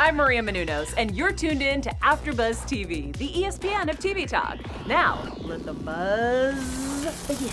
I'm Maria Menounos, and you're tuned in to AfterBuzz TV, the ESPN of TV talk. Now, let the buzz begin.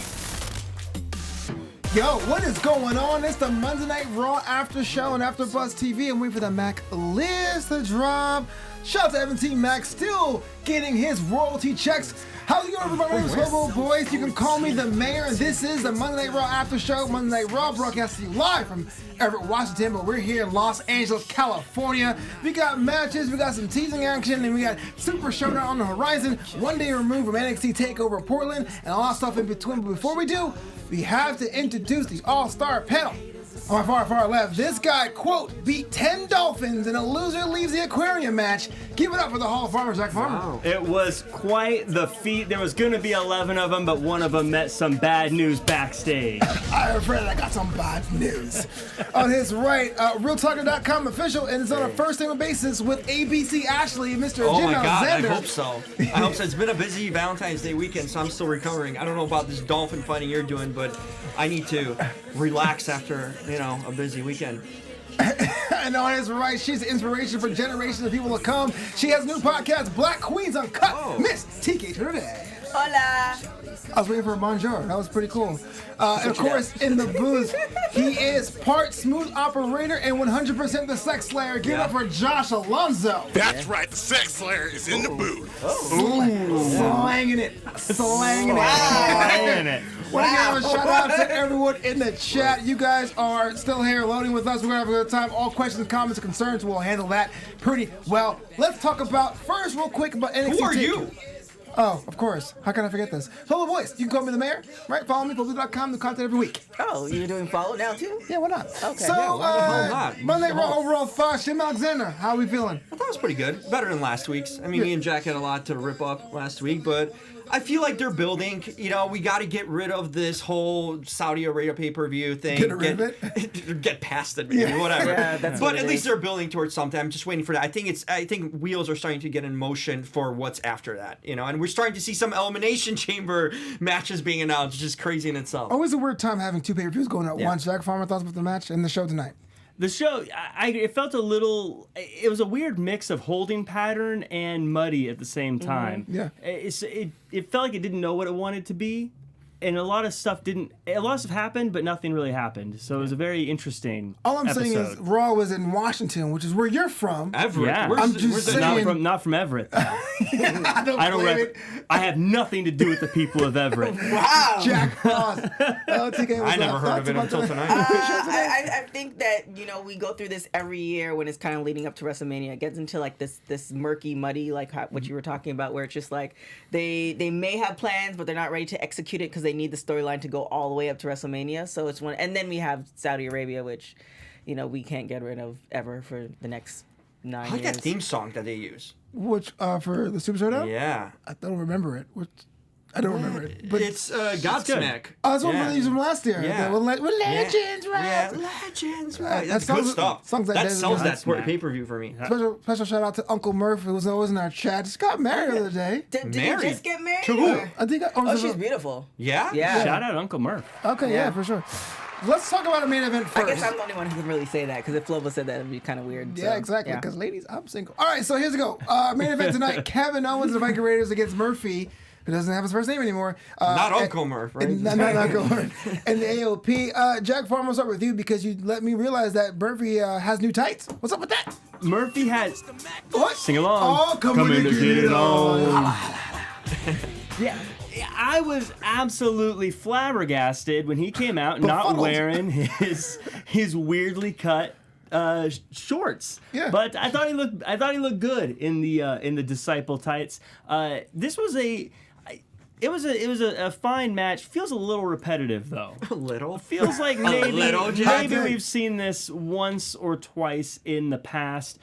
Yo, what is going on? It's the Monday Night Raw after show on AfterBuzz TV. I'm waiting for the Mac list to drop. Shout out to Evan T. Mac, still getting his royalty checks. How's it going, everybody? My name is Flobo, Boyce. You can call me the mayor, and this is the Monday Night Raw after show. Monday Night Raw broadcasting live from Everett, Washington, but we're here in Los Angeles, California. We got matches, we got some teasing action, and we got Super Showdown on the horizon. One day removed from NXT TakeOver Portland, and a lot of stuff in between. But before we do, we have to introduce the all-star panel. On my far left, this guy, quote, beat 10 dolphins in a loser leaves the aquarium match. Give it up for the Hall of Famer, Zach Farmer. Wow. It was quite the feat. There was going to be 11 of them, but one of them met some bad news backstage. I'm afraid I got some bad news. On his right, RealTalker.com official, and it's on a first-name basis with ABC Ashley, Mr. Oh Jim my God, Alexander. I hope so. I hope so. It's been a busy Valentine's Day weekend, so I'm still recovering. I don't know about this dolphin fighting you're doing, but I need to relax after, a busy weekend. And on his right, she's the inspiration for generations of people to come. She has a new podcast, Black Queens Uncut. Oh. Miss TK Trinidad. Hola. I was waiting for a bonjour. That was pretty cool. And of course, in the booth, he is part smooth operator and 100% the sex slayer. Give it up for Josh Alonzo. That's right, the sex slayer is in the booth. Slanging it. Slanging it. Want to give a shout out to everyone in the chat. You guys are still here loading with us. We're going to have a good time. All questions, comments, and concerns, we'll handle that pretty well. Let's talk about, first, real quick, about NXT. Who are you? Oh, of course. How can I forget this? Hello, Boyce. You can call me the mayor, right? Follow me, Flobo.com, new content every week. Oh, you're doing follow now too? Yeah, why not? Okay. So, Yeah, why the hell not? Monday Raw overall thoughts. Jim Alexander, how are we feeling? I thought it was pretty good. Better than last week's. I mean, me and Jack had a lot to rip up last week, but I feel like they're building. We got to get rid of this whole Saudi Arabia pay-per-view thing. Get rid of it? Get past it, maybe, whatever. Yeah, that's but what at it least is. they're building towards something. I'm just waiting for that. I think wheels are starting to get in motion for what's after that. And we're starting to see some Elimination Chamber matches being announced, which is crazy in itself. Always a weird time having two pay-per-views going at once. Jack Farmer, thoughts about the match and the show tonight? The show, it felt a little, it was a weird mix of holding pattern and muddy at the same time. Yeah. It felt like it didn't know what it wanted to be. And a lot of stuff happened, but nothing really happened. So it was a very interesting All I'm episode. saying is Raw was in Washington, which is where you're from. Everett. Yeah. Where's I'm the- just where's the- saying- Not from Everett. I don't I don't blame rep. I have nothing to do with the people of Everett. Wow. Jack Frost. TK, what's I never up? heard of Thoughts it about until the- tonight. I think that we go through this every year when it's kind of leading up to WrestleMania. It gets into like this murky, muddy, like what you were talking about, where it's just like they may have plans, but they're not ready to execute it because they need the storyline to go all the way up to WrestleMania. So it's one, and then we have Saudi Arabia, which we can't get rid of ever for the next 9 I years. like that theme song that they use. Which, for the Super Showdown? Yeah. I don't remember it. I don't remember it. But It's Godsmack. Oh, that's one for the from last year. Yeah. We're legends, right? Yeah, legends, right? That That's good sounds- stuff. songs like that that- sells that Godsmack. pay-per-view for me. Special shout out to Uncle Murphy, who was always in our chat. Just got married the other day. Did you Married? just get married? To who? or- I think. Oh, she's beautiful. Yeah? Yeah. Shout out Uncle Murph. Okay, yeah, for sure. Let's talk about a main event I first. guess I'm the only one who can really say that because if Flobo said that, it'd be kind of weird. Yeah, so, exactly. yeah. Because ladies, I'm single. All right, so here's we go. Main event tonight: Keven Owens, the Viking Raiders, against Murphy, who doesn't have his first name anymore. Not Uncle Murph, right? Not Uncle Murph. And the AOP. Jack Farmer, I'll start with you because you let me realize that Murphy has new tights. What's up with that? Murphy has. What? Sing along. Oh, come in to get it on. Yeah, I was absolutely flabbergasted when he came out not Befuddled. wearing his weirdly cut shorts. Yeah. But I thought he looked good in the disciple tights. This was a fine match. Feels a little repetitive though. A little. Feels like maybe little, Jack. we've seen this once or twice in the past.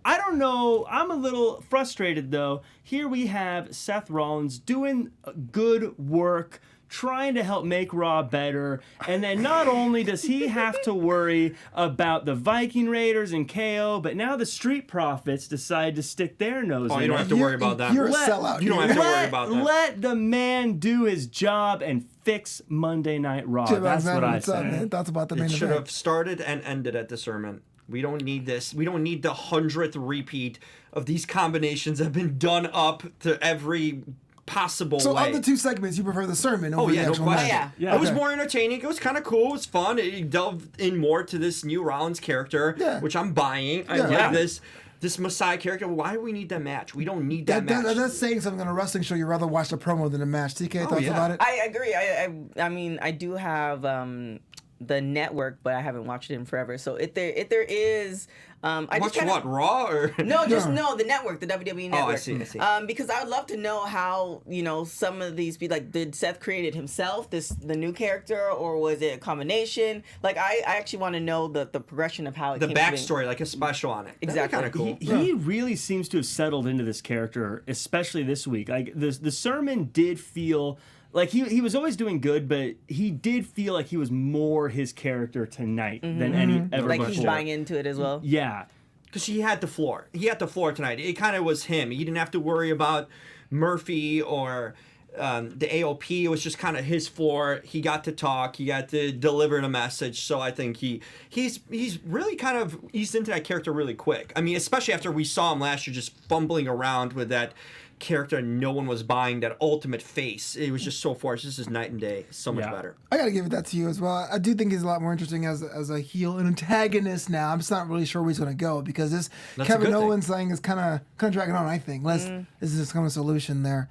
I don't know. I'm a little frustrated though. Here we have Seth Rollins doing good work, trying to help make Raw better, and then not only does he have to worry about the Viking Raiders and KO, but now the Street Profits decide to stick their nose in You don't it. have to worry about that. You're a sellout. You don't have to worry about that. Let the man do his job and fix Monday Night Raw. Jim That's what Alexander, I what's up, say. man? Thoughts about the main It should event? have started and ended at discernment. We don't need this. We don't need the 100th repeat of these combinations that have been done up to every possible So way. of the two segments, you prefer the sermon over Oh, the yeah, no actual question. match? Yeah. It was more entertaining. It was kind of cool. It was fun. It delved in more to this new Rollins character, which I'm buying. I like this Messiah character. Why do we need that match? We don't need that match. That's saying something on a wrestling show. You'd rather watch the promo than the match. TK, thoughts about it? I agree. I mean, I do have the network, but I haven't watched it in forever. So if there is, I Watch just kinda, what, Raw or No, just no, the network, the WWE network. Oh, I see. Because I would love to know how, some of these be like, did Seth create it himself, the new character, or was it a combination? Like, I actually want to know the progression of how it the came to be. backstory, like a special on it. Exactly. Kind of cool. He really seems to have settled into this character, especially this week. Like the sermon did feel like he was always doing good, but he did feel like he was more his character tonight than any ever Like before. he's buying into it as well. Yeah. Because he had the floor. He had the floor tonight. It kind of was him. He didn't have to worry about Murphy or the AOP. It was just kind of his floor. He got to talk. He got to deliver the message. So I think he's really kind of eased into that character really quick. I mean, especially after we saw him last year just fumbling around with that character and no one was buying, that ultimate face. It was just so forced. This is night and day. So much better. I gotta give it that to you as well. I do think he's a lot more interesting as a heel, an antagonist now. I'm just not really sure where he's gonna go because this That's a good Kevin thing. Owens thing is kind of dragging on. I think this is just kind of a solution there.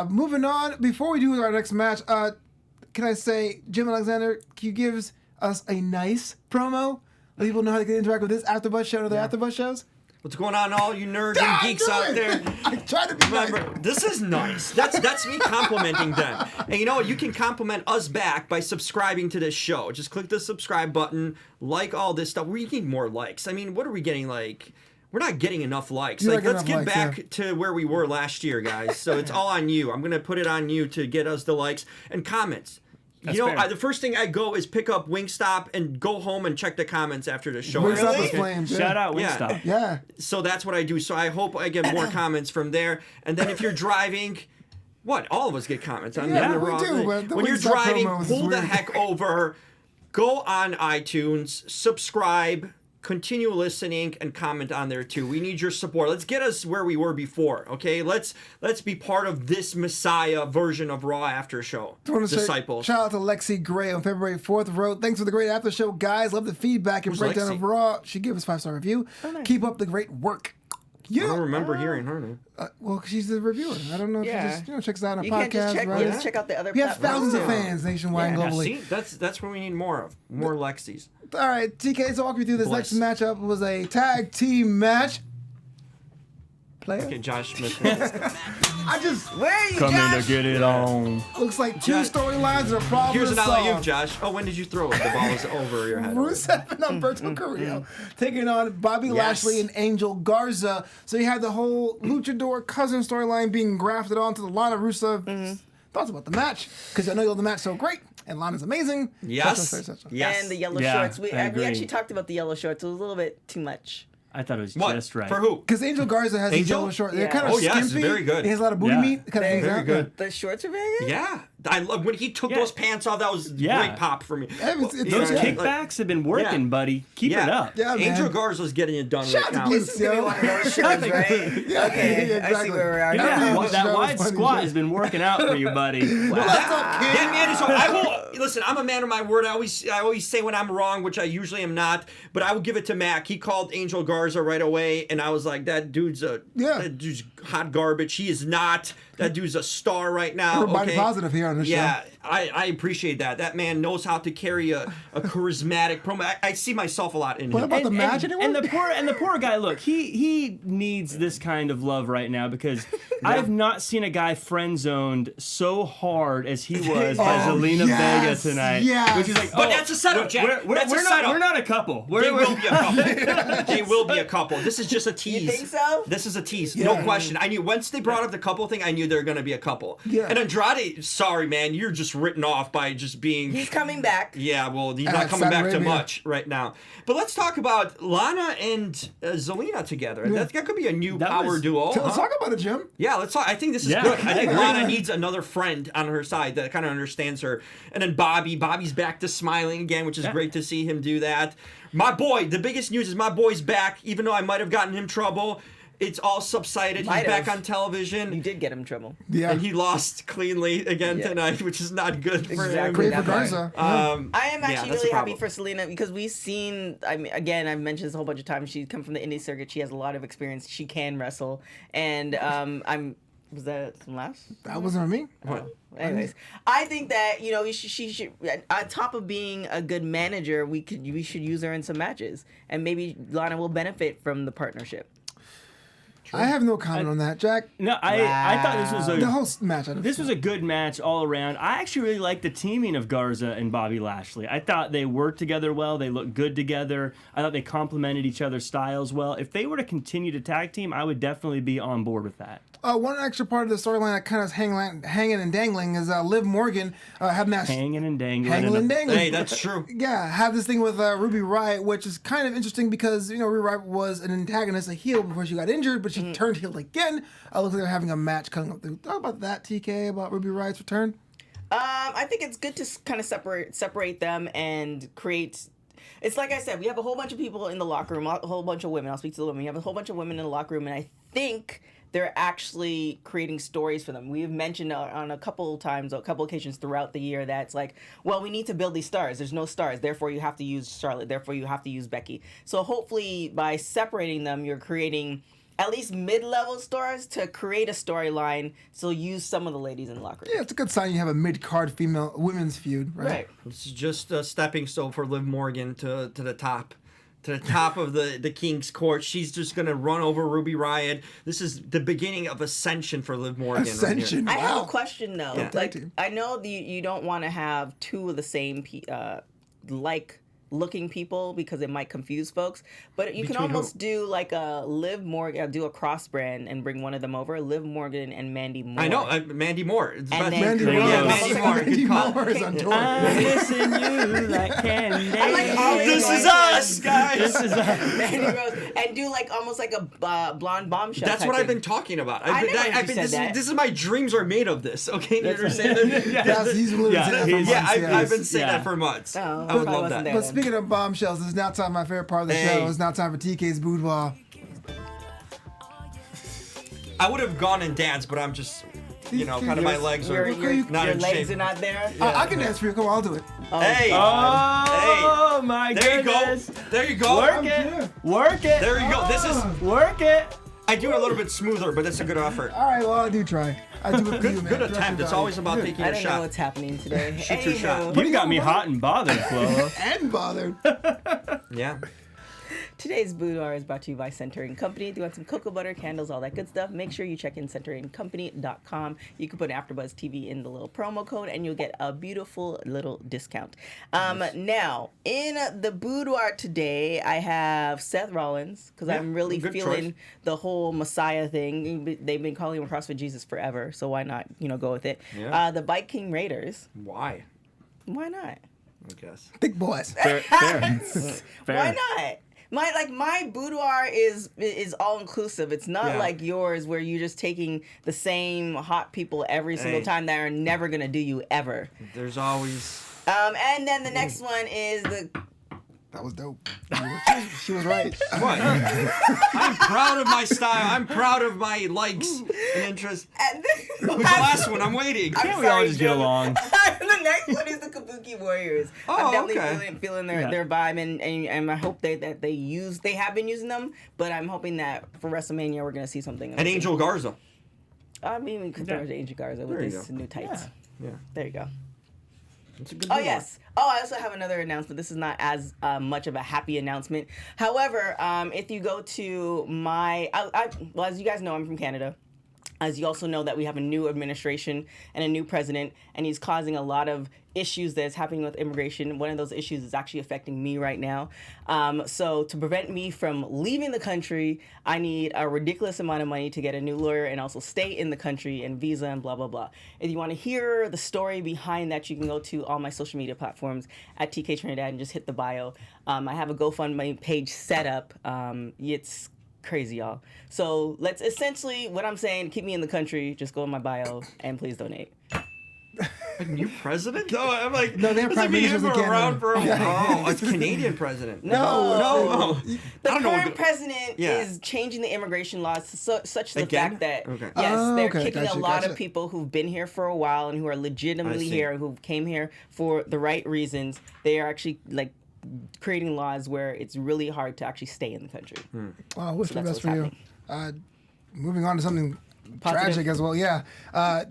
Moving on. Before we do our next match, can I say, Jim Alexander, can you give us a nice promo? Let people know how they can interact with this AfterBuzz show and other AfterBuzz shows. What's going on, all you nerds and geeks out there? Try to be Remember, nice. this is nice. That's me complimenting them. And you know what? You can compliment us back by subscribing to this show. Just click the subscribe button, like all this stuff. We need more likes. I mean, what are we getting like? We're not getting enough likes. You're Like, not let's getting get enough back likes, to where we were last year, guys. So it's all on you. I'm gonna put it on you to get us the likes and comments. That's You know, fair. the first thing I go is pick up Wingstop and go home and check the comments after the show. Wingstop is Okay? flames. Shout out Yeah. Wingstop. Yeah. So that's what I do. So I hope I get more comments from there. And then if you're driving, what? All of us get comments on Yeah, the we wrong do, thing. but the When you're Wingstop driving, promo is pull the weird. heck over, go on iTunes, subscribe, continue listening, and comment on there too. We need your support. Let's get us where we were before, okay? Let's be part of this Messiah version of Raw After Show. I want to Disciples. shout out to Lexi Gray on February 4th. Wrote, thanks for the great after show, guys. Love the feedback and Who's breakdown Lexi? of Raw. She gave us 5-star review. Keep up the great work. I don't Yeah. remember hearing her name. Well, she's the reviewer. I don't know if Yeah. she just checks out our You podcast. can't just check, right? just check out the other We have platforms, thousands of too. fans nationwide and Yeah. globally. See, that's what we need more of. More Lexis. All right, TK, so walk me through this Bless. next matchup. Was a tag team match. Player? Okay, Josh Smith. I just Where are you, Come in Josh? to get it on. looks like two Josh- storylines are probably Here's an alley solved. Josh. Oh, when did you throw it? The ball was over your head. Rusev and Humberto Carillo taking on Bobby Lashley and Angel Garza. So you had the whole luchador cousin storyline being grafted onto the Lana Rusev. Thoughts about the match? Because I know the match so great and Lana's amazing. Yes. Such. Yes. And the yellow Yeah, shorts. We I agree. actually talked about the yellow shorts. It was a little bit too much. I thought it was What? just right. For who? Because Angel Garza has these Angel? yellow shorts. They're Yeah. kind of Oh, yes, skimpy. very good. He has a lot of booty Yeah. meat. Kind of hangs Very out. good. The shorts are very good. Yeah. I love when he took Yeah. those pants off. That was Yeah. great pop for me. Yeah, it's- it's- Those Yeah. kickbacks have been working, Yeah. buddy. Keep it up. Yeah, man. Angel Garza's getting it done Shout right out to now. Blue- This is gonna be one of those shows, right? Yeah, Okay, yeah, I exactly. see where we are Yeah, now. That that was wide funny, squat Joe. has been working out for you, buddy. What's up, kid? Yeah, man. So I will listen. I'm a man of my word. I always say when I'm wrong, which I usually am not. But I will give it to Mac. He called Angel Garza right away, and I was like, that dude's hot garbage. He is not. That dude's a star right now. We're body okay? positive here on the Yeah, show. I appreciate that. That man knows how to carry a charismatic promo. I see myself a lot in What him. about the match? and the poor guy. Look, he needs this kind of love right now because I've not seen a guy friend zoned so hard as he was by Zelina yes, Vega tonight. yes. Which is like, But that's a setup, Jack. That's a setup. We're not a couple. They will be a couple. They will be a couple. This is just a tease. You think so? This is a tease. No question. I knew once they brought up the couple thing, I knew they were going to be a couple. Yeah. And Andrade, sorry, man, you're just gets written off by just being. He's coming back. Yeah, well, he's not coming back to much right now. But let's talk about Lana and Zelina together. That could be a new power duo. Let's talk about it, Jim. Yeah, let's talk. I think this is good. I think Lana needs another friend on her side that kind of understands her. And then Bobby's back to smiling again, which is great to see him do that. My boy, the biggest news is my boy's back, even though I might have gotten him trouble. It's all subsided. He's back on television. You did get him trouble. Yeah. And he lost cleanly again tonight, which is not good for him. Great for Garza. I am actually really happy problem. for Selena because we've seen, I mean, again, I've mentioned this a whole bunch of times. She's come from the indie circuit. She has a lot of experience. She can wrestle. And was that some laughs? That wasn't me. Anyways, I think that, you know, she should, on top of being a good manager, we should use her in some matches. And maybe Lana will benefit from the partnership. I have no comment on that, Jack. No, I thought this was The whole match. This was a good match all around. I actually really liked the teaming of Garza and Bobby Lashley. I thought they worked together well. They looked good together. I thought they complemented each other's styles well. If they were to continue to tag team, I would definitely be on board with that. One extra part of the storyline that kind of hanging and dangling is Liv Morgan have match. Hanging and dangling. Hanging and dangling. Hey, that's true. Yeah, have this thing with Ruby Riott, which is kind of interesting because, you know, Ruby Riott was an antagonist, a heel before she got injured, but she turned heel again. Looks like they're having a match coming up. Talk about that, TK, about Ruby Riott's return. I think it's good to kind of separate them and create. It's like I said, we have a whole bunch of people in the locker room, a whole bunch of women. I'll speak to the women. We have a whole bunch of women in the locker room, and I think they're actually creating stories for them. We've mentioned on a couple occasions throughout the year that it's like, well, we need to build these stars. There's no stars. Therefore, you have to use Charlotte. Therefore, you have to use Becky. So hopefully by separating them, you're creating at least mid-level stars to create a storyline. So use some of the ladies in the locker room. Yeah, it's a good sign you have a mid-card women's feud, right? It's just a stepping stone for Liv Morgan to the top. To the top of the King's Court. She's just going to run over Ruby Riott. This is the beginning of ascension for Liv Morgan. Ascension, I have wow. a question, though. Yeah. Like, I know you don't want to have two of the same looking people because it might confuse folks, but you can almost do like a Liv Morgan, do a cross brand and bring one of them over, Liv Morgan and Mandy Moore. I know, Mandy Moore. Mandy Moore. Moore. Yeah, Mandy Moore. Good call. Moore is on tour. I'm missing you like candy. This is us, guys. This is us. Mandy Rose, and do like almost like a blonde bombshell. That's type what I've thing. been talking about. This is my dreams are made of this. Okay, you understand? Yes, he's literally saying that for months, I've been saying that for months. Oh, I would love that. there. But speaking of bombshells, it's now time for my favorite part of the show. It's now time for TK's Boudoir. I would have gone and danced, but I'm just, kind of my legs are not your in legs shape. are not there. I can dance for you. Come on, I'll do it. Hey! Oh my There goodness. you go. There you go. Work it. Work it. There you go. This is. Work it. I do it a little bit smoother, but that's a good effort. All right, well, I do try. I do it for you, man. Good attempt. It's always about taking I a don't know shot. what's happening today. Shoot your shot. You got me hot and bothered, Flo. And bothered. Yeah. Today's boudoir is brought to you by Centering Company. Do you want some cocoa butter, candles, all that good stuff? Make sure you check in centeringcompany.com. You can put AfterBuzz TV in the little promo code, and you'll get a beautiful little discount. Now, in the boudoir today, I have Seth Rollins, because I'm really feeling the whole Messiah thing. They've been calling him CrossFit Jesus forever, so why not, go with it? Yeah. The Viking Raiders. Why? Why not? I guess. Big boys. Fair. Why not? My boudoir is all inclusive. It's not like yours where you're just taking the same hot people every single time that are never gonna do you ever. There's always. And then the next one is the. That was dope. She was right. What? I'm proud of my style. I'm proud of my likes and interests. Who's the last one? I'm waiting. Can't we all just get along? The next one is the Kabuki Warriors. I'm definitely feeling their vibe, and I hope that they have been using them, but I'm hoping that for WrestleMania we're gonna see something. And Angel Garza. I mean, we could throw it to Angel Garza with his new tights. Yeah. There you go. It's a good Oh, one. yes. Oh, I also have another announcement. This is not as much of a happy announcement. However, if you go to my... well, as you guys know, I'm from Canada. As you also know that we have a new administration and a new president, and he's causing a lot of issues that's happening with immigration. One of those issues is actually affecting me right now. So to prevent me from leaving the country, I need a ridiculous amount of money to get a new lawyer and also stay in the country and visa and blah, blah, blah. If you want to hear the story behind that, you can go to all my social media platforms at TK Trinidad and just hit the bio. I have a GoFundMe page set up. It's crazy, y'all. So let's essentially, what I'm saying, keep me in the country, just go in my bio and please donate. A new president? No, I'm like, No, they have prime ministers in Canada. around for oh, it's Canadian president. No. I The don't know what current president Yeah. is changing the immigration laws such the Again? fact that Okay. yes, Oh, they're okay, kicking gotcha, a lot gotcha. of people who've been here for a while and who are legitimately I see. here and who came here for the right reasons. They are actually like creating laws where it's really hard to actually stay in the country. Well, I wish the that's best for what's you. Moving on to something Positive. tragic as well. Yeah,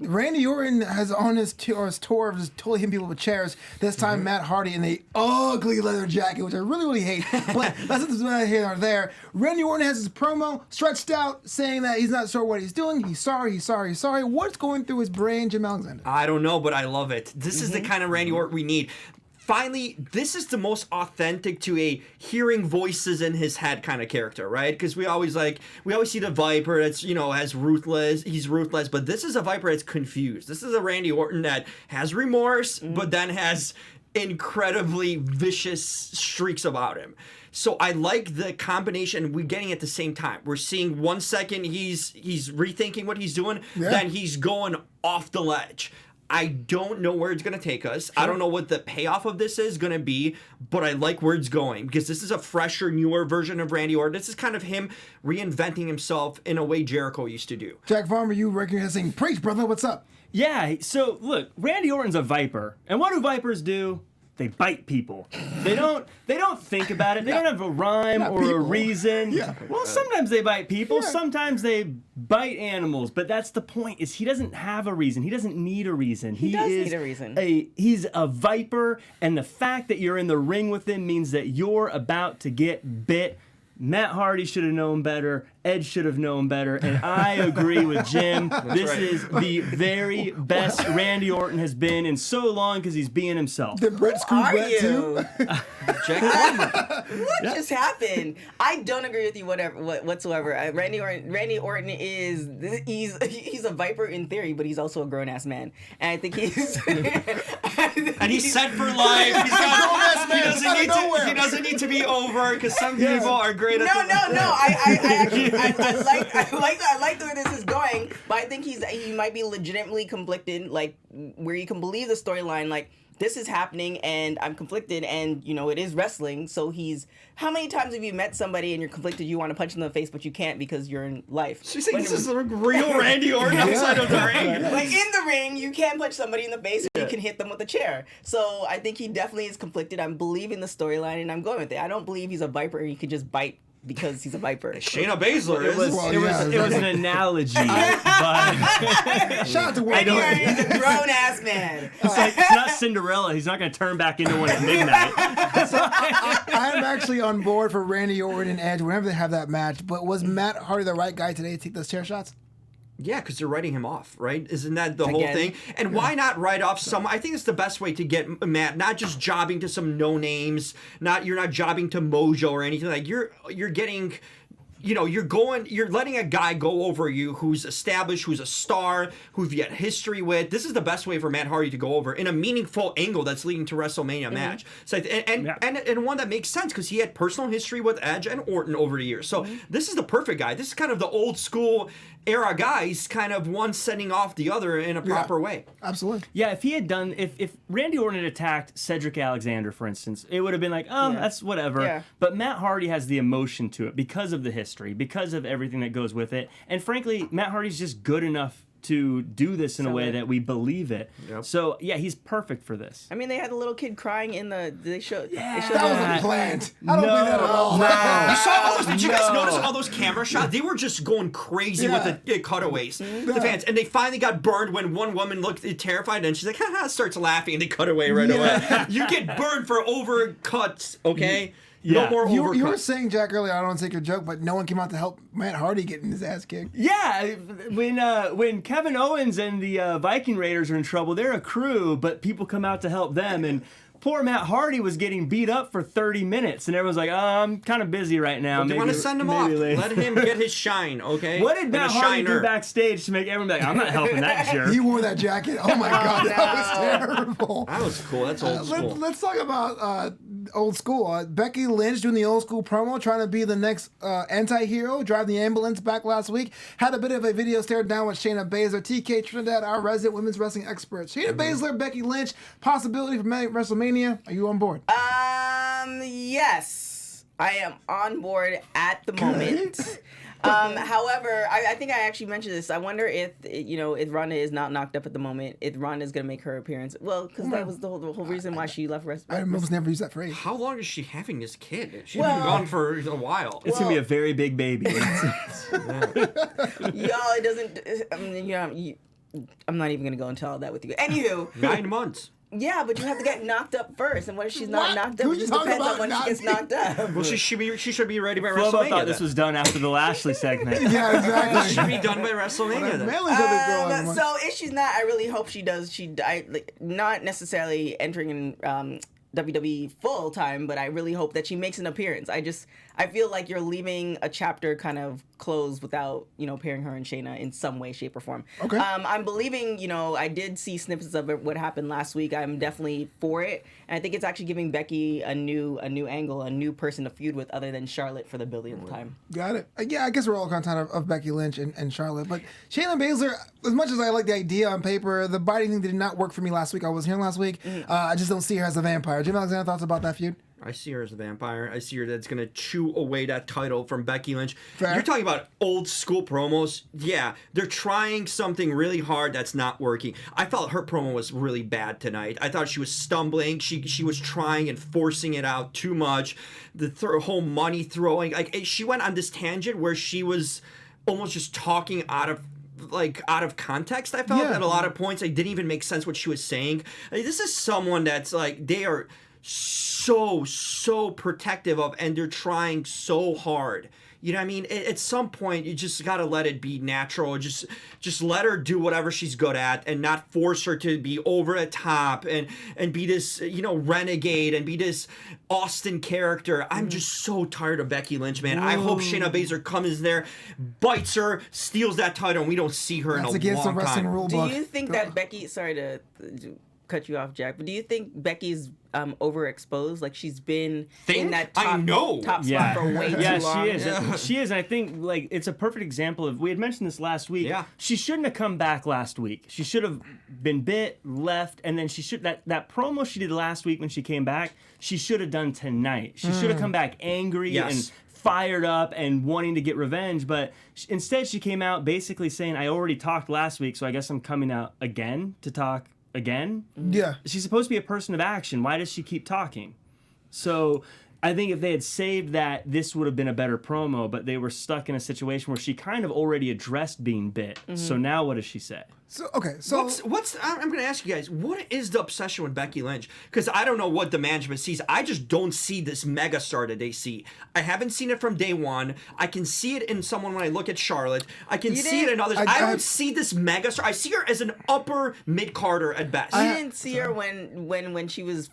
Randy Orton has on his tour of just totally hitting people with chairs. This time, Matt Hardy in a ugly leather jacket, which I really, really hate. But that's not here or there. Randy Orton has his promo stretched out, saying that he's not sure what he's doing. He's sorry. He's sorry. He's sorry. What's going through his brain, Jim Alexander? I don't know, but I love it. This is the kind of Randy Orton we need. Finally, this is the most authentic to a hearing voices in his head kind of character, right? Because we always see the Viper that's, as ruthless. He's ruthless, but this is a Viper that's confused. This is a Randy Orton that has remorse, but then has incredibly vicious streaks about him. So I like the combination. We're getting it at the same time. We're seeing 1 second he's rethinking what he's doing, then he's going off the ledge. I don't know where it's going to take us. I don't know what the payoff of this is going to be, but I like where it's going because this is a fresher, newer version of Randy Orton. This is kind of him reinventing himself in a way Jericho used to do. Jack Farmer, you recognizing preach, brother? What's up? Yeah, so look, Randy Orton's a Viper. And what do Vipers do? They bite people. They don't think about it. They don't have a rhyme or a people. reason. Yeah. Well, sometimes they bite people, Yeah. sometimes they bite animals, but that's the point, is he doesn't have a reason. He doesn't need a reason. He does is need a reason. He's a Viper, and the fact that you're in the ring with him means that you're about to get bit. Matt Hardy should have known better. Ed should have known better. And I agree with Jim. This is the very best Randy Orton has been in so long because he's being himself. Did Brett screw Are Brett too? you? Jack What just happened? I don't agree with you whatsoever. Randy Orton is he's a Viper in theory, but he's also a grown ass man, and I think he's and he's set for life. He doesn't need to be over because some people are great at No. I like the way this is going, but I think he might be legitimately conflicted, like where you can believe the storyline, like this is happening and I'm conflicted, and it is wrestling. So how many times have you met somebody and you're conflicted, you want to punch them in the face, but you can't because you're in life? She's saying this is a real Randy Orton outside of the ring. Like in the ring, you can punch somebody in the face and you can hit them with a chair. So I think he definitely is conflicted. I'm believing the storyline and I'm going with it. I don't believe he's a Viper and he could just bite because he's a Viper. Shayna Baszler It was, is. it was an analogy, but Shout out to Will. He's a grown ass man. it's not Cinderella. He's not going to turn back into one at midnight. I'm actually on board for Randy Orton and Edge whenever they have that match. But was Matt Hardy the right guy today to take those chair shots? Yeah, because they're writing him off, right? Isn't that the whole Again. thing? And why not write off some? I think it's the best way to get Matt, not just jobbing to some no names. You're not jobbing to Mojo or anything. Like you're getting. You're letting a guy go over you who's established, who's a star, who you've got history with. This is the best way for Matt Hardy to go over in a meaningful angle that's leading to WrestleMania match. So and one that makes sense because he had personal history with Edge and Orton over the years. So this is the perfect guy. This is kind of the old school era guys, kind of one setting off the other in a proper way. Absolutely. Yeah, if he had done, if Randy Orton had attacked Cedric Alexander, for instance, it would have been like, that's whatever. Yeah. But Matt Hardy has the emotion to it because of the history, because of everything that goes with it. And frankly, Matt Hardy's just good enough to do this in a way that we believe it. Yep. So, yeah, he's perfect for this. I mean, they had a little kid crying in they showed That was a plant. I don't believe that at all. You saw all those? Did you guys notice all those camera shots? They were just going crazy with the cutaways. The fans, and they finally got burned when one woman looked terrified, and she's like, "Haha!" starts laughing, and they cut away right away. You get burned for overcuts, okay? Yeah. No more You were overcuts. saying, Jack, earlier, I don't want to take your joke, but no one came out to help Matt Hardy getting his ass kicked. Yeah, when Kevin Owens and the Viking Raiders are in trouble, they're a crew, but people come out to help them. And poor Matt Hardy was getting beat up for 30 minutes, and everyone's like, I'm kind of busy right now. They want to send him off. later." Let him get his shine, okay? What did Matt And a Hardy do shiner. backstage to make everyone be like, I'm not helping that jerk? He wore that jacket. Oh my God, that was terrible. That was cool. That's old school. Let's talk about old school. Becky Lynch doing the old school promo, trying to be the next anti-hero, drive the ambulance back last week. Had a bit of a video stared down with Shayna Baszler, TK Trinidad, our resident women's wrestling expert. Shayna Baszler, Becky Lynch, possibility for WrestleMania. Are you on board? Yes, I am on board at the moment. However, I think I actually mentioned this. I wonder if if Ronda is not knocked up at the moment, if Ronda is going to make her appearance. Well, because that was the whole reason why she left. I almost never used that phrase. How long is she having this kid? She's been gone for a while. It's going to be a very big baby. Y'all, it doesn't. I mean, I'm not even going to go into all that with you. Anywho. 9 months. Yeah, but you have to get knocked up first, and what if she's not knocked up? Who It you just talking depends on about when she gets knocked up. Well, she should be ready by Flobo WrestleMania. thought this was done after the Lashley segment. Yeah, exactly. should be done by WrestleMania then. Manly's gonna be growing. So if she's not, I really hope she does. Not necessarily entering in WWE full time, but I really hope that she makes an appearance. I feel like you're leaving a chapter kind of closed without, pairing her and Shayna in some way, shape, or form. Okay. I'm believing, I did see snippets of what happened last week. I'm definitely for it. And I think it's actually giving Becky a new angle, a new person to feud with other than Charlotte for the billionth time. Got it. Yeah, I guess we're all content of Becky Lynch and Charlotte. But Shayna Baszler, as much as I like the idea on paper, the biting thing did not work for me last week. I was here last week. I just don't see her as a vampire. Jim Alexander, thoughts about that feud? I see her as a vampire. I see her that's going to chew away that title from Becky Lynch. Fair. You're talking about old school promos. Yeah, they're trying something really hard that's not working. I felt her promo was really bad tonight. I thought she was stumbling. She was trying and forcing it out too much. The whole money throwing. She went on this tangent where she was almost just talking out of context. I felt at a lot of points. It didn't even make sense what she was saying. This is someone that's they are so protective of, and they're trying so hard. You know what I mean? At some point, you just got to let it be natural. Just let her do whatever she's good at and not force her to be over the top and be this, renegade and be this Austin character. I'm just so tired of Becky Lynch, man. I hope Shayna Baszler comes there, bites her, steals that title, and we don't see her in a against the long wrestling time. rule Do book. you think that Becky, sorry to cut you off, Jack, but do you think Becky's overexposed? Like she's been in that top spot for way too long. She is. Yeah. She is. And I think it's a perfect example of, we had mentioned this last week. Yeah. She shouldn't have come back last week. She should have been bit, left, and then that promo she did last week when she came back, she should have done tonight. She should have come back angry and fired up and wanting to get revenge, but instead she came out basically saying, I already talked last week, so I guess I'm coming out again to talk again. Yeah. She's supposed to be a person of action. Why does she keep talking? So I think if they had saved that, this would have been a better promo, but they were stuck in a situation where she kind of already addressed being bit. So now what does she say? So okay, so I'm going to ask you guys, what is the obsession with Becky Lynch? Because I don't know what the management sees. I just don't see this megastar that they see. I haven't seen it from day one. I can see it in someone when I look at Charlotte. I can see it in others. I don't see this megastar. I see her as an upper mid-carder at best. I didn't see her when she was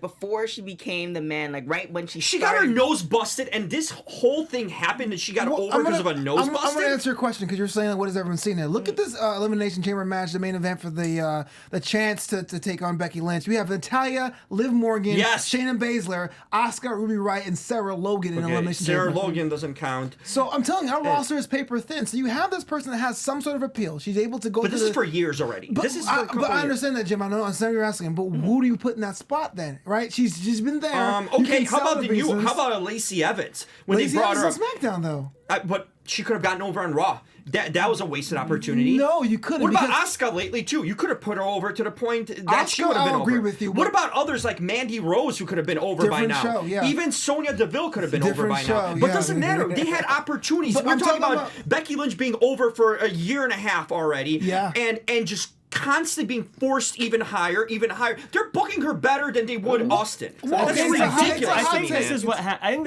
before she became the man, right when she got her nose busted, and this whole thing happened, and she got over because of a nose busted. I'm going to answer your question because you're saying, what has everyone seen there? Look at this Elimination Chamber match, the main event for the chance to take on Becky Lynch. We have Natalya, Liv Morgan, Shayna Baszler, Asuka, Ruby Wright, and Sarah Logan in Elimination Chamber. Sarah Logan doesn't count. So I'm telling you, our roster is paper thin. So you have this person that has some sort of appeal. She's able to go. But this is for years already. But I understand that, Jim. I know you're asking, but who do you put in that spot then? Right? She's been there. Okay, how about a Lacey Evans when Lacey they brought Evans her up? on SmackDown though. But she could have gotten over on Raw. That was a wasted opportunity. No, you couldn't. What about Asuka lately too? You could have put her over to the point that Asuka, she would have been I'll over. agree with you. What about others like Mandy Rose who could have been over by now? Show, yeah. Even Sonya Deville could have been over by now. Show, But doesn't matter. They had opportunities. We're talking about Becky Lynch being over for a year and a half already. Yeah. And just constantly being forced even higher, even higher. They're booking her better than they would Austin. Well, That's okay, ridiculous. I hot think take. this is what happened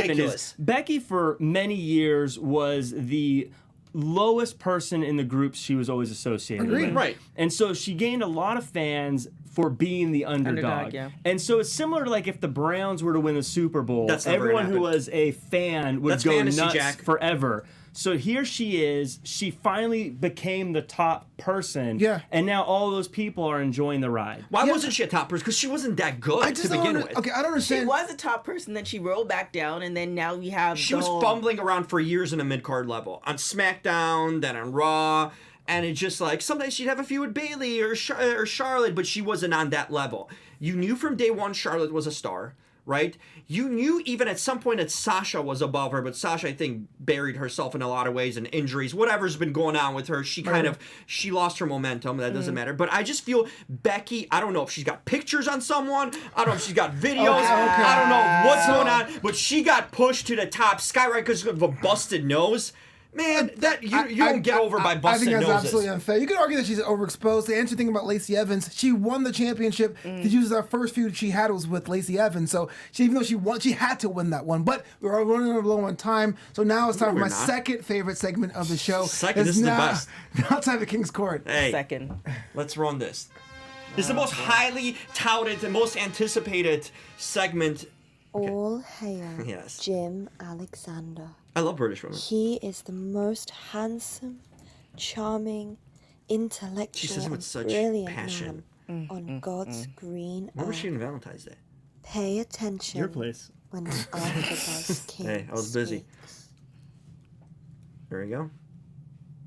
ridiculous. is Becky for many years was the lowest person in the groups she was always associated Agreed. with. Right. And so she gained a lot of fans for being the underdog. Yeah. And so it's similar to like if the Browns were to win the Super Bowl, That's never everyone gonna who happen. was a fan would That's go fantasy, nuts Jack. forever. So here she is. She finally became the top person. Yeah. And now all those people are enjoying the ride. Why wasn't she a top person? Because she wasn't that good I just to don't begin under- with. Okay, I don't She understand. was a top person, then she rolled back down, and then now we have She the was whole- fumbling around for years in a mid-card level. On SmackDown, then on Raw. And it's just like, sometimes she'd have a feud with Bayley or Charlotte, but she wasn't on that level. You knew from day one Charlotte was a star, right? You knew even at some point that Sasha was above her, but Sasha, I think, buried herself in a lot of ways and injuries. Whatever's been going on with her, she she lost her momentum. That doesn't matter. But I just feel Becky, I don't know if she's got pictures on someone. I don't know if she's got videos. Okay. I don't know what's going on. But she got pushed to the top, skyrocket because of a busted nose. Man, that you don't get over by I busted think that's noses. absolutely unfair. You could argue that she's overexposed. The interesting thing about Lacey Evans, she won the championship. She uses our first feud she had was with Lacey Evans. So even though she won, she had to win that one. But we're running low on time. So now it's time for we're my not. second favorite segment of the show. Second, It's this is the now- best. Now time for King's Court. Hey, second. let's run this. This is the most highly touted and most anticipated segment. All hail Yes. Jim Alexander. I love British women. He is the most handsome, charming, intellectual, She says it with and such brilliant passion. man on God's green Where was earth. she on Valentine's Day? Pay attention Your place. when the AfterBuzz King Hey, I was busy. speaks. There we go.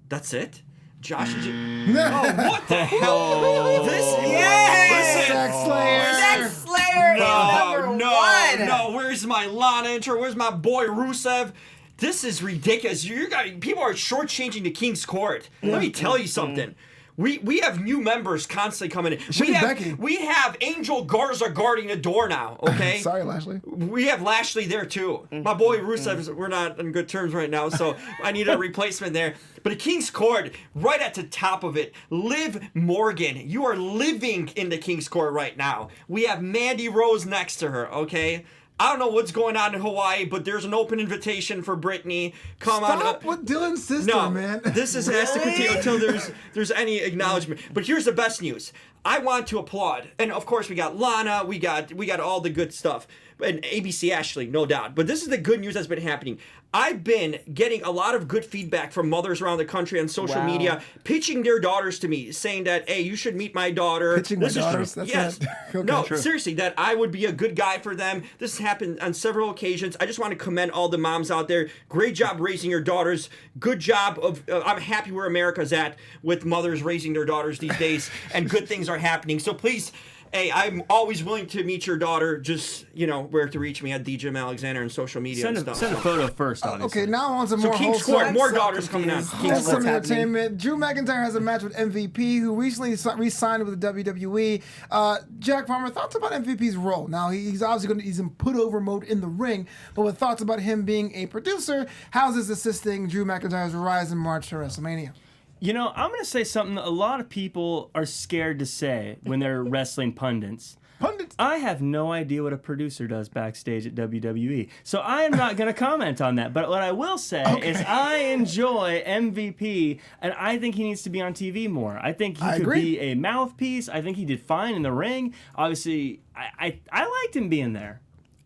That's it? Josh and Oh, what the hell? This? Yeah! Sex Slayer. Sex Slayer is number one. No, where's my Lana intro? Where's my boy Rusev? This is ridiculous. People are shortchanging the King's Court. Let me tell you something. We have new members constantly coming in. Should be Becky. We have Angel Garza guarding the door now, okay? Sorry, Lashley. We have Lashley there too. My boy Rusev, we're not on good terms right now, so I need a replacement there. But the King's Court, right at the top of it, Liv Morgan. You are living in the King's Court right now. We have Mandy Rose next to her, okay? I don't know what's going on in Hawaii, but there's an open invitation for Brittany. Come on. Stop with Dylan's sister, No, man. this has to continue until there's any acknowledgement. But here's the best news. I want to applaud, and of course we got Lana, we got all the good stuff, and ABC Ashley, no doubt. But this is the good news that's been happening. I've been getting a lot of good feedback from mothers around the country on social media, pitching their daughters to me, saying that, hey, you should meet my daughter. Pitching my This is daughters? true. That's Yes. not- okay, no, true. seriously, that I would be a good guy for them. This has happened on several occasions. I just want to commend all the moms out there. Great job raising your daughters. Good job of. I'm happy where America's at with mothers raising their daughters these days, and good things are happening. So please. Hey, I'm always willing to meet your daughter. Just, where to reach me at DJ Alexander and social media Send and a stuff. photo first, obviously. Okay, now on to So more King's wholesome. Court, more so daughters coming out. confused. King's Wholesome Court. What's happening? entertainment. Drew McIntyre has a match with MVP, who recently re-signed with the WWE. Jack Farmer, thoughts about MVP's role? Now he's obviously he's in put over mode in the ring, but with thoughts about him being a producer, how's this assisting Drew McIntyre's rise and march to WrestleMania? I'm going to say something that a lot of people are scared to say when they're wrestling pundits. Pundits. I have no idea what a producer does backstage at WWE, so I am not going to comment on that. But what I will say is I enjoy MVP, and I think he needs to be on TV more. I think he could agree. be a mouthpiece. I think he did fine in the ring. Obviously, I liked him being there.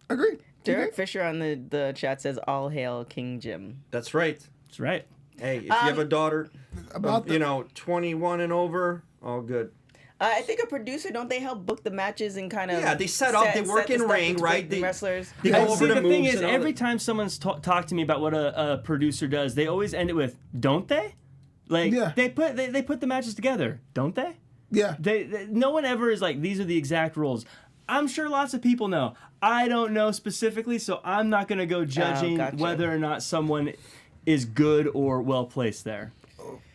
Agreed. Derek Fisher on the chat says, "All hail King Jim." That's right. That's right. Hey, if you have a daughter, About the- 21 and over, all good. I think a producer, don't they help book the matches and kind of Yeah, they set up, they work the in stuff ring, with right? the They- wrestlers. They go And over see, the the thing moves is, and all every that. time someone's talked to me about what a producer does, they always end it with, "Don't they?" Like Yeah. they put the matches together, don't they? Yeah. No one ever is like, these are the exact rules. I'm sure lots of people know. I don't know specifically, so I'm not going to go judging gotcha. whether or not someone is good or well placed there.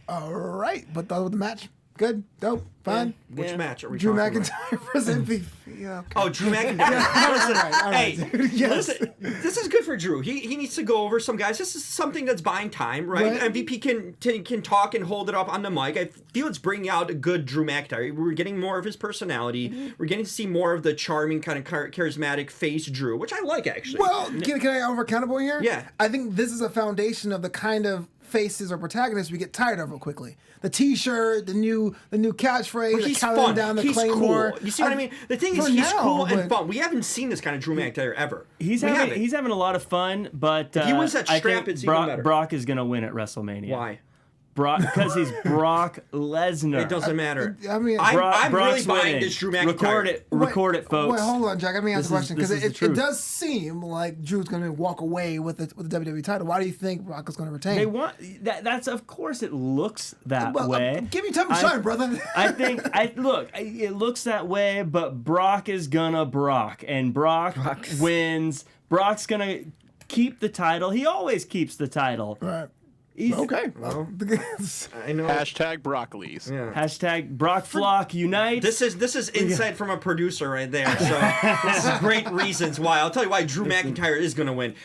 All right, but the match. Good, dope, fine. Which match are we Drew talking about? McIntyre versus MVP. Yeah, okay. Oh, Drew McIntyre. Listen, all right, hey, dude. Yes. listen, this is good for Drew. He needs to go over some guys. This is something that's buying time, right? Right. MVP can talk and hold it up on the mic. I feel it's bringing out a good Drew McIntyre. We're getting more of his personality. We're getting to see more of the charming, kind of charismatic face Drew, which I like, actually. Well, can I over accountable here? Yeah. I think this is a foundation of the kind of faces or protagonists we get tired of real quickly. The T-shirt, the new catchphrase, But the he's counting fun. down the He's Claymore. cool. You see what I mean? The thing is, For he's now, cool and but- fun. We haven't seen this kind of Drew McIntyre ever. He's We having haven't. he's having a lot of fun, but he wins that I strap, think it's even better. Brock is gonna win at WrestleMania. Why? Brock, because he's Brock Lesnar. It doesn't matter. I mean, I'm really Brock's buying winning. this Drew McIntyre. Record it, folks. Wait, hold on, Jack. Let me ask a question because this is the it truth. does seem like Drew's going to walk away with the WWE title. Why do you think Brock is going to retain? They want that's of course it looks that Well, way. give me time to shine, brother. I think it looks that way, but Brock is gonna Brock, and Brock wins. Brock's gonna keep the title. He always keeps the title. Right. He's, Okay. I know. Hashtag broccolis. Yeah. Hashtag Brock Flock unite. This is insight from a producer right there. So this is great reasons why. I'll tell you why Drew McIntyre is going to win.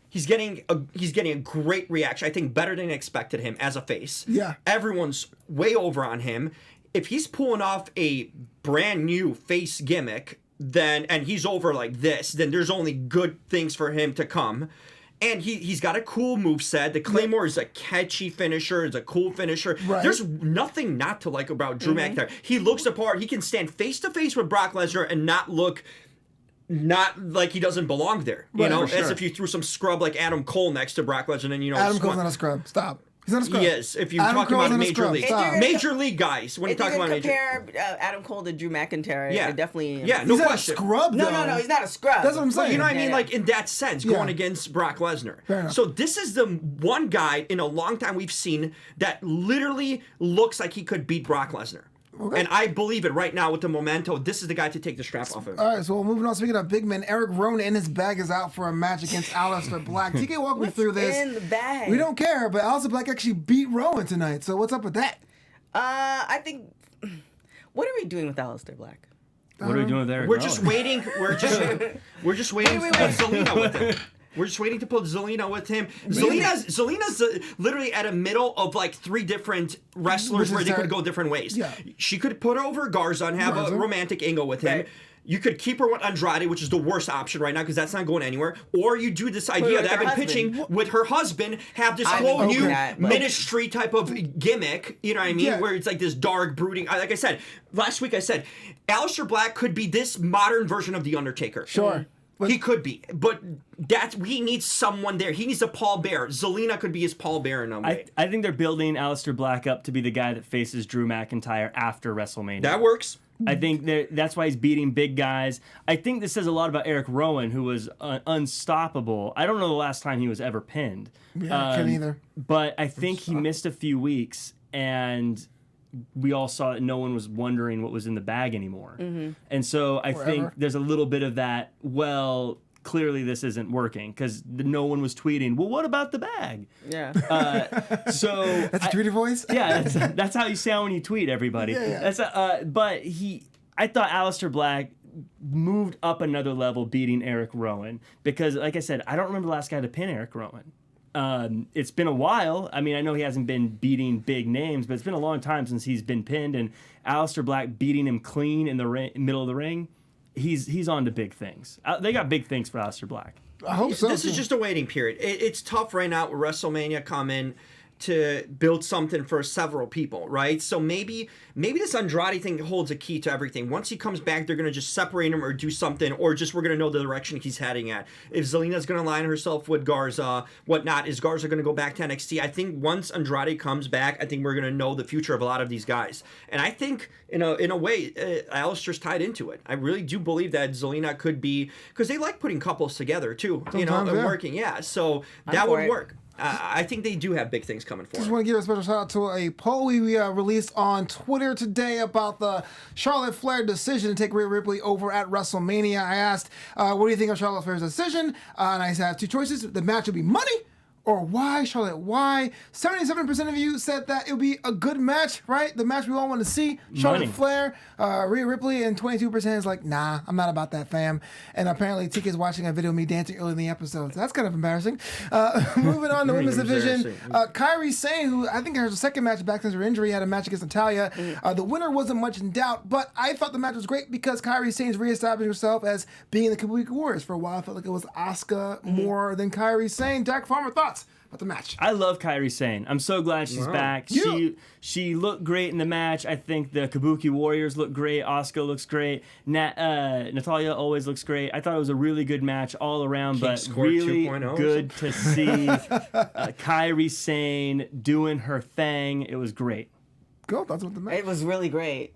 He's getting a great reaction. I think better than expected him as a face. Yeah. Everyone's way over on him. If he's pulling off a brand new face gimmick, and he's over like this, then there's only good things for him to come. And he's got a cool moveset. The Claymore is a catchy finisher. It's a cool finisher. Right. There's nothing not to like about Drew McIntyre. He looks apart. He can stand face to face with Brock Lesnar and not look like he doesn't belong there. You Right, know, for as sure. if you threw some scrub like Adam Cole next to Brock Lesnar and Adam Cole's not a scrub. Stop. He's not a scrub. Yes, if you're Adam talking Cole's about not a Major scrub. League. Stop. Major League guys, when you're If you're talking gonna about Major compare Adam Cole to Drew McIntyre, Yeah. it definitely. Yeah, no He's not a question. scrub, though. No, he's not a scrub. That's what I'm saying. You know what I mean? Yeah. Like, in that sense, Yeah. going against Brock Lesnar. Fair enough. So this is the one guy in a long time we've seen that literally looks like he could beat Brock Lesnar. Okay. And I believe it right now with the memento. This is the guy to take the strap off of. All right, so moving on. Speaking of big men, Eric Rowan in his bag is out for a match against Aleister Black. TK, walk me What's through this. in the bag? We don't care, but Aleister Black actually beat Rowan tonight. So what's up with that? I think. What are we doing with Aleister Black? what are we doing with Eric We're Rowan? just waiting. We're just waiting to put Zelina with him. We're just waiting to put Zelina with him. Zelina's literally at a middle of like 3 different wrestlers where they could go different ways. Yeah. She could put over Garza and have Garza. a romantic angle with him. Right. You could keep her with Andrade, which is the worst option right now because that's not going anywhere. Or you do this idea with that I've her been husband. pitching with her husband, have this I whole would new do that, but- ministry type of gimmick, you know what I mean? Yeah. Where it's like this dark, brooding. Like I said, last week I said, Aleister Black could be this modern version of The Undertaker. Sure. He could be, but he needs someone there. He needs a Paul Bear. Zelina could be his Paul Bear in a way. I think they're building Aleister Black up to be the guy that faces Drew McIntyre after WrestleMania. That works. I think that's why he's beating big guys. I think this says a lot about Eric Rowan, who was unstoppable. I don't know the last time he was ever pinned. Yeah, I can't either. But I think he missed a few weeks, and we all saw that no one was wondering what was in the bag anymore. And so I think there's a little bit of that, well, clearly this isn't working, because no one was tweeting, well, what about the bag? Yeah. So That's a Tweety voice? yeah, that's how you sound when you tweet, everybody. Yeah. That's but I thought Aleister Black moved up another level beating Eric Rowan, because like I said, I don't remember the last guy to pin Eric Rowan. It's been a while. I mean, I know he hasn't been beating big names, but it's been a long time since he's been pinned, and Aleister Black beating him clean in the middle of the ring, he's on to big things. They got big things for Aleister Black. I hope so. This is just a waiting period. It's tough right now with WrestleMania coming to build something for several people, right? So maybe this Andrade thing holds a key to everything. Once he comes back, they're going to just separate him or do something, or just we're going to know the direction he's heading at. If Zelina's going to align herself with Garza, whatnot, is Garza going to go back to NXT? I think once Andrade comes back, I think we're going to know the future of a lot of these guys. And I think, in a way, Aleister's tied into it. I really do believe that Zelina could be, because they like putting couples together, too, Sometimes, and yeah. working. Yeah, so that for would it. work. I think they do have big things coming for Just them. want to give a special shout out to a poll we released on Twitter today about the Charlotte Flair decision to take Rhea Ripley over at WrestleMania. I asked, what do you think of Charlotte Flair's decision? And I have 2 choices. The match would be money or why, Charlotte, why? 77% of you said that it would be a good match, right? The match we all want to see. Charlotte Money. Flair, Rhea Ripley, and 22% is like, nah, I'm not about that, fam. And apparently TK is watching a video of me dancing early in the episode. So that's kind of embarrassing. Moving on to women's division. Kairi Sane, who I think has her second match back since her injury, had a match against Natalya. The winner wasn't much in doubt, but I thought the match was great because Kairi Sane's reestablished herself as being the Kabuki Warriors. For a while, I felt like it was Asuka more than Kairi Sane. Jack Farmer, thoughts about the match? I love Kairi Sane. I'm so glad she's back. Yeah. She looked great in the match. I think the Kabuki Warriors look great. Asuka looks great. Natalya always looks great. I thought it was a really good match all around, but Score really 2.0 or good to see Kairi Sane doing her thing. It was great. Go, thoughts about the match? It was really great.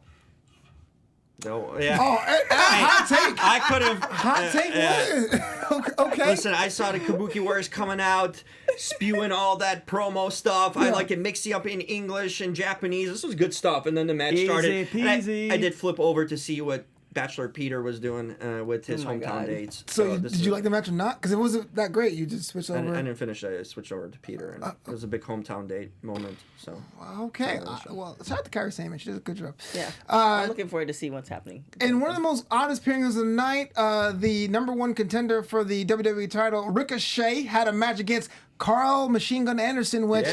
No, yeah. Oh, hot take. I could have. Hot take. Okay. Listen, I saw the Kabuki Warriors coming out, spewing all that promo stuff. I like it mixing up in English and Japanese. This was good stuff. And then the match started. Easy peasy. I did flip over to see what Bachelor Peter was doing with his hometown dates. So did you like the match or not? Because it wasn't that great. You just switched I over. didn't finish. I switched over to Peter, and it was a big hometown date moment. So Okay. Well, shout out to Kairi Sane. She did a good job. Yeah. I'm looking forward to see what's happening. And one of the most oddest pairings of the night, the number one contender for the WWE title, Ricochet, had a match against Carl Machine Gun Anderson, which,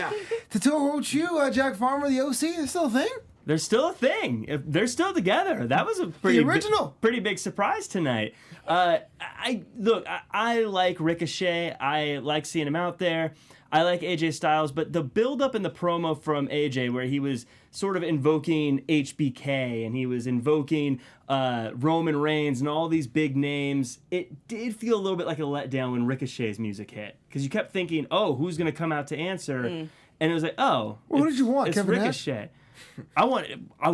to told you, Jack Farmer, the OC, is still a thing? They're still a thing. They're still together. That was a pretty pretty big surprise tonight. I like Ricochet. I like seeing him out there. I like AJ Styles, but the build up in the promo from AJ, where he was sort of invoking HBK and he was invoking Roman Reigns and all these big names, it did feel a little bit like a letdown when Ricochet's music hit, because you kept thinking, oh, who's going to come out to answer? And it was like, oh, well, what did you want, it's Kevin Nash? Ricochet. I would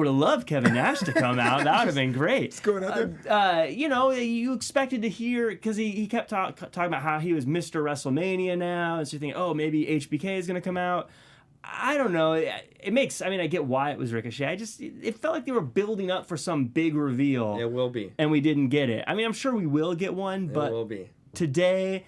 have loved Kevin Nash to come out. That would have been great. What's going out there? You expected to hear, because he kept talking about how he was Mr. WrestleMania now, and so you think, oh, maybe HBK is going to come out. I don't know. I get why it was Ricochet. It felt like they were building up for some big reveal. it will be. And we didn't get it. I mean, I'm sure we will get one, but It will be. today,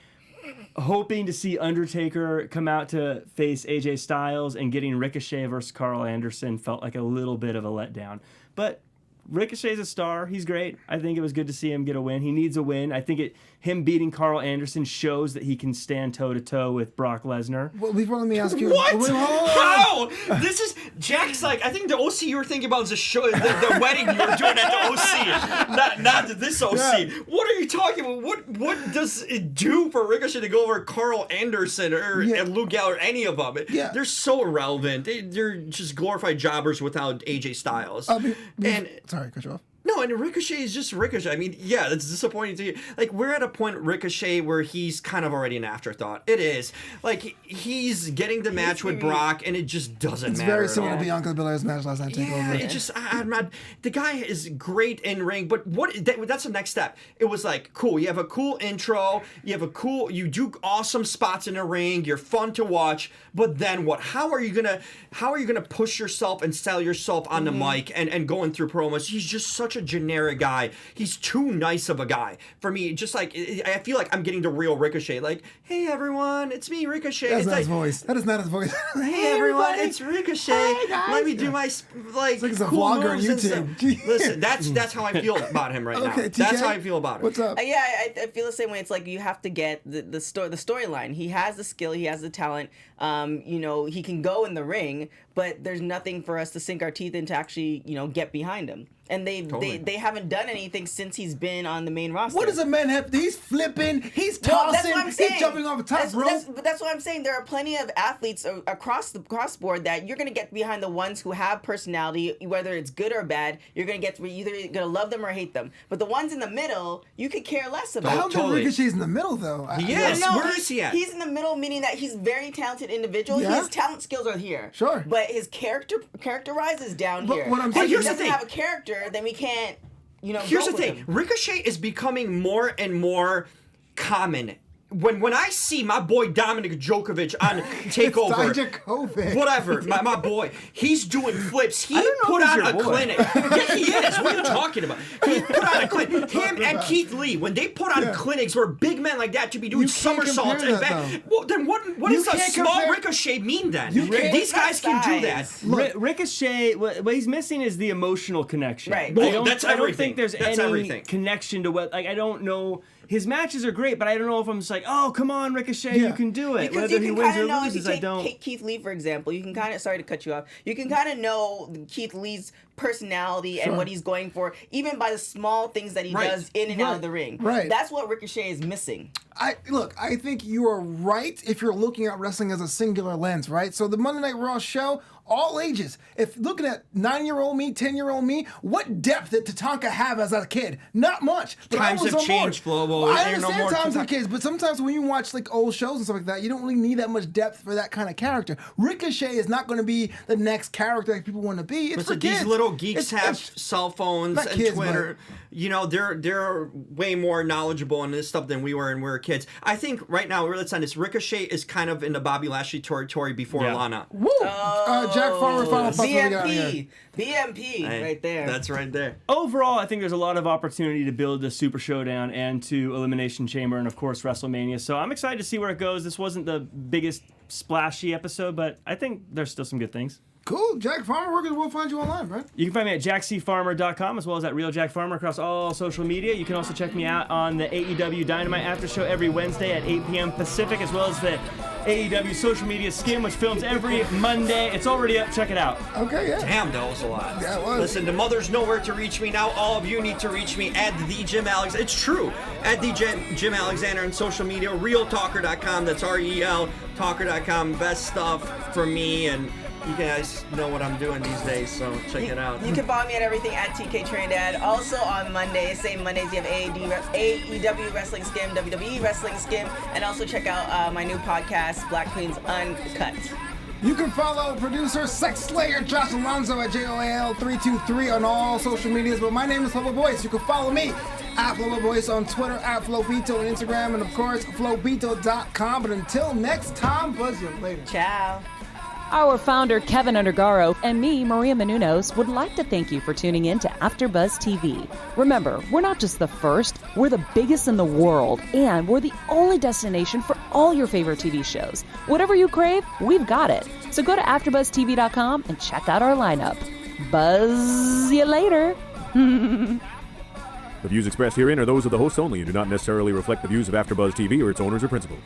hoping to see Undertaker come out to face AJ Styles and getting Ricochet versus Carl Anderson felt like a little bit of a letdown. But Ricochet's a star. He's great. I think it was good to see him get a win. He needs a win. I think him beating Carl Anderson shows that he can stand toe-to-toe with Brock Lesnar. Well, before, let me ask you. What? Wait, hold on. How? This is Jack's like. I think the OC you were thinking about is the show, the wedding you were doing at the OC, not this OC. Yeah. What are you talking about? What does it do for Ricochet to go over Carl Anderson or and Luke Gallows or any of them? Yeah. They're so irrelevant. They're just glorified jobbers without AJ Styles. Sorry, cut you off. No, and Ricochet is just Ricochet. I mean, yeah, it's disappointing to you. Like, we're at a point at Ricochet where he's kind of already an afterthought. It is. Like, he's getting the match with Brock, and it just doesn't matter. It's very similar at to all. Bianca Belair's match last night. Yeah, it just, I'm not, the guy is great in ring, but that's the next step. It was like, cool, you have a cool intro, you do awesome spots in the ring, you're fun to watch, but then what? How are you gonna push yourself and sell yourself on the mic and going through promos? He's just such a generic guy. He's too nice of a guy for me. Just like, I feel like I'm getting the real Ricochet. Like, hey everyone, it's me, Ricochet. That's It's not like, his voice. That is not his voice. hey everyone, it's Ricochet. Hey, guys. Let me do my like like he's a cool vlogger on moves and stuff. YouTube. Listen, that's how I feel about him right now. Okay, TK, That's how I feel about him. What's up? Yeah, I feel the same way. It's like you have to get the storyline. He has the skill, he has the talent. He can go in the ring, but there's nothing for us to sink our teeth into actually, get behind him. And they haven't done anything since he's been on the main roster. What does a man have? He's flipping. He's Well, tossing. that's what I'm saying. He's jumping off the top rope. That's what I'm saying. There are plenty of athletes across the board that you're going to get behind the ones who have personality, whether it's good or bad. You're either going to love them or hate them. But the ones in the middle, you could care less about. I don't think Totally. Ricochet's in the middle, though. Yes. No, Where is he at? He's in the middle, meaning that he's a very talented individual. Yeah. His talent skills are here. Sure. But his character rise is down But here. what I'm And saying- if he Here's the doesn't thing. have a character, then we can't, Here's go the with thing. him. Ricochet is becoming more and more common when I see my boy Dominic Djokovic on Takeover, Dijakovic. whatever, my boy, he's doing flips. He don't know put if on he's a your boy. clinic. Yeah, he is. What are you talking about? He put on a clinic. Him and Keith Lee, when they put on clinics where big men like that should be doing You can't somersaults compare and that, back. Well, then what You does a can't small compare- Ricochet mean then? You can't- These guys can do that. Size. Ricochet, what he's missing is the emotional connection. Right. Well, that's I don't everything. think there's That's any everything. connection to what. Like, I don't know. His matches are great, but I don't know if I'm just like, oh, come on, Ricochet, Yeah. you can do it. Because Whether you he can wins kind or of know, if you loses, I take don't. Keith Lee, for example, you can kind of, sorry to cut you off, you can kind of know Keith Lee's personality and what he's going for, even by the small things that he Right. does in and out of the ring. Right. That's what Ricochet is missing. I think you are right if you're looking at wrestling as a singular lens, right? So the Monday Night Raw show, all ages. If looking at 9-year-old me, 10-year-old me, what depth did Tatanka have as a kid? Not much. But Times I was have on board. changed, Flobo. I Ain't no understand more times have Tatanka. changed, but sometimes when you watch like old shows and stuff like that, you don't really need that much depth for that kind of character. Ricochet is not going to be the next character that people want to be. It's for Listen, kids. these little geeks It's- have it's- cell phones not and kids, Twitter. You know, they're way more knowledgeable in this stuff than we were when we were kids. I think right now, let's on this. Ricochet is kind of in the Bobby Lashley territory before Yeah. Lana. Woo! Jack Farmer, final thoughts before we get out of here. BMP, Hey, right there. That's right there. Overall, I think there's a lot of opportunity to build the Super Showdown and to Elimination Chamber and, of course, WrestleMania. So I'm excited to see where it goes. This wasn't the biggest splashy episode, but I think there's still some good things. Cool. Jack Farmer, where can we'll find you online, right? You can find me at jackcfarmer.com as well as at Real Jack Farmer across all social media. You can also check me out on the AEW Dynamite After Show every Wednesday at 8 p.m. Pacific, as well as the AEW social media skim, which films every Monday. It's already up. Check it out. Okay, yeah. Damn, that was a lot. Yeah, it was. Listen, the mothers know where to reach me now. All of you need to reach me at the Jim Alexander. It's true. At the Jim Alexander on social media. RealTalker.com. That's REL Talker.com. Best stuff from me, and you guys know what I'm doing these days, so check it out. You can follow me at everything at TK Trinidad. Also on Mondays, same Mondays, you have AEW Wrestling Skim, WWE Wrestling Skim, and also check out my new podcast, Black Queens Uncut. You can follow producer Sex Slayer Josh Alonzo at JOAL323 on all social medias. But my name is Flobo Boyce. You can follow me at Flobo Boyce on Twitter, at Flobito on Instagram, and of course, Flobito.com. But until next time, buzz you later. Ciao. Our founder, Keven Undergaro, and me, Maria Menounos, would like to thank you for tuning in to AfterBuzz TV. Remember, we're not just the first, we're the biggest in the world, and we're the only destination for all your favorite TV shows. Whatever you crave, we've got it. So go to AfterBuzzTV.com and check out our lineup. Buzz you later. The views expressed herein are those of the hosts only and do not necessarily reflect the views of AfterBuzz TV or its owners or principals.